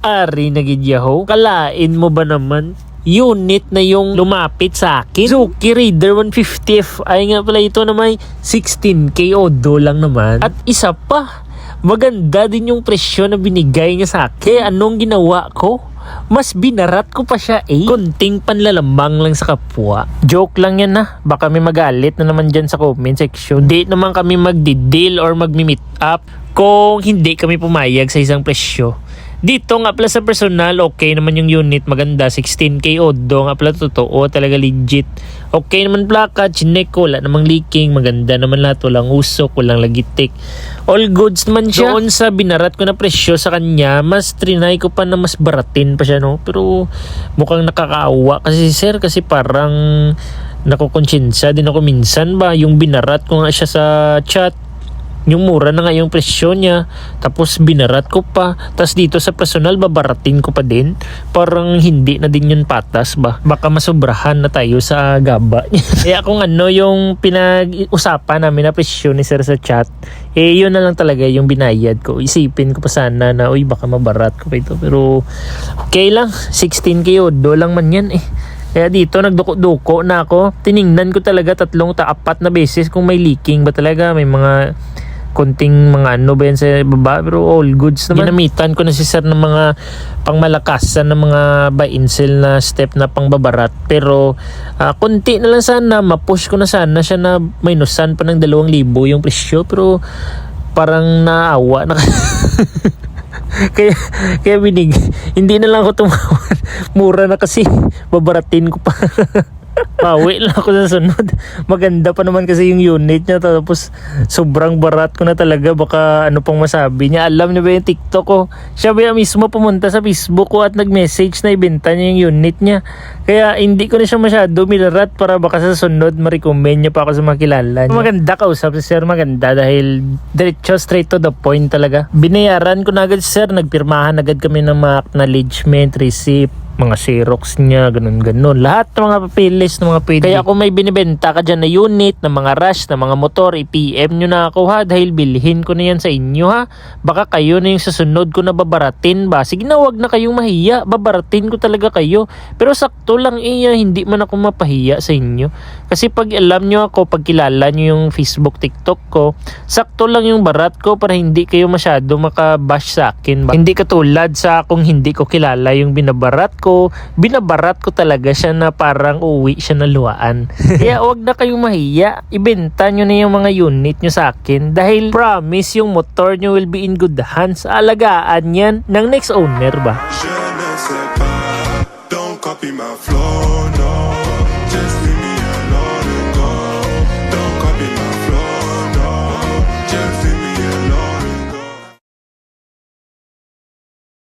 Ari nagidyaho. Kalain mo ba naman? Unit na yung lumapit sa akin. Zuki Raider 150F. Ay nga pala ito na may 16K odo lang naman. At isa pa, maganda din yung presyo na binigay niya sa akin. Kaya anong ginawa ko? Mas binarat ko pa siya Kunting panlalambang lang sa kapwa. Joke lang yan na. Baka may magalit na naman dyan sa comment section. Di naman kami magdi-deal or magmi-meet up kung hindi kami pumayag sa isang presyo. Dito nga pala sa personal, okay naman yung unit, maganda, 16K odo, nga pala totoo, talaga legit. Okay naman plaka, chinek ko, wala namang leaking, maganda naman lahat, walang usok, walang lagitik. All goods naman siya. Doon sa binarat ko na presyo sa kanya, mas trinay ko pa na mas baratin pa siya, no? Pero mukhang nakakaawa kasi sir, kasi parang nakukonsensya din ako minsan ba, yung binarat ko nga siya sa chat. Yung mura na nga yung presyo niya, tapos binarat ko pa, tapos dito sa personal babaratin ko pa din, parang hindi na din yun patas ba, baka masobrahan na tayo sa gaba. Kaya kung ano yung pinag-usapan namin na presyo ni sir sa chat, yun na lang talaga yung binayad ko. Isipin ko pa sana na uy baka mabarat ko pa ito, pero okay lang, 16K odo lang man yan Kaya dito nagduko-duko na ako. Tiningnan ko talaga 3-4 na beses kung may leaking ba talaga, may mga konting mga ano ba yan sa baba, pero all goods naman. Ginamitan ko na si sir ng mga pangmalakasan ng mga buy and sell na step na pangbabarat, pero konti na lang sana, mapush ko na sana siya na minusan pa ng 2,000 yung presyo, pero parang naawa na kaya hindi na lang ako tumawad. Mura na kasi, babaratin ko pa. Pawi lang ako sa sunod. Maganda pa naman kasi yung unit niya, tapos sobrang barat ko na talaga, baka ano pang masabi niya. Alam niya ba yung TikTok ko? Siya ba mismo pumunta sa Facebook ko at nag-message na ibenta niya yung unit niya. Kaya hindi ko na siya masyado minarat para baka sa sunod ma-recommend niya pa ako sa mga kilala niya. Maganda kausap si sir, maganda dahil diretso straight to the point talaga. Binayaran ko na agad si sir, nagpirmahan agad kami ng mga acknowledgement, receipt, mga Xerox niya, ganun-ganun. Lahat ng mga papeles ng mga pwede. Kaya kung may binibenta ka dyan na unit, na mga rush, na mga motor, i-PM nyo na ako ha, dahil bilhin ko na yan sa inyo ha. Baka kayo na yung sasunod ko na babaratin ba. Sige na, wag na kayong mahiya. Babaratin ko talaga kayo. Pero sakto lang hindi man ako mapahiya sa inyo. Kasi pag alam nyo ako, pag kilala nyo yung Facebook, TikTok ko, sakto lang yung barat ko para hindi kayo masyado makabash sa akin ba. Hindi katulad sa kung hindi ko kilala yung binabarat ko, binabarat ko talaga siya na parang uwi siya na luwaan. Kaya wag na kayong mahiya, ibenta nyo na yung mga unit nyo sa akin, dahil promise yung motor nyo will be in good hands. Alagaan yan ng next owner ba. Don't copy my flow, no. Just